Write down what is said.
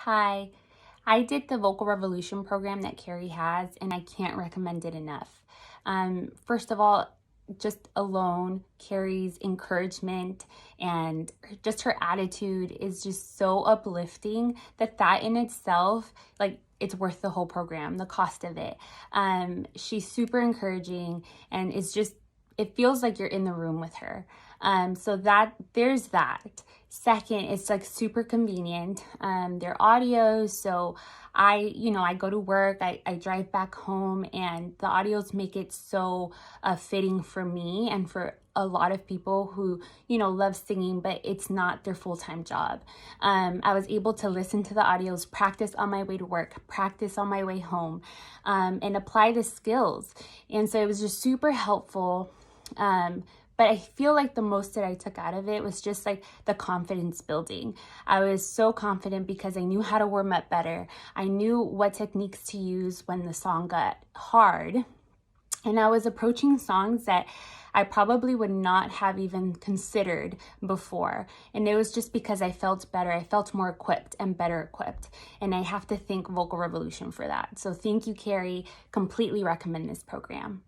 Hi, I did the Vocal Revolution program that Kerri has, and I can't recommend it enough. First of all, just alone, Kerri's encouragement and just her attitude is just so uplifting that in itself, like, it's worth the whole program, the cost of it. She's super encouraging and it feels like you're in the room with her. So there's that. Second, it's like super convenient. Their audios, so I go to work, I drive back home, and the audios make it so fitting for me and for a lot of people who, love singing, but it's not their full-time job. I was able to listen to the audios, practice on my way to work, practice on my way home, and apply the skills. And so it was just super helpful. But I feel like the most that I took out of it was just like the confidence building. I was so confident because I knew how to warm up better. I knew what techniques to use when the song got hard. And I was approaching songs that I probably would not have even considered before. And it was just because I felt better. I felt more equipped and better equipped. And I have to thank Vocal Revolution for that. So thank you, Kerri. Completely recommend this program.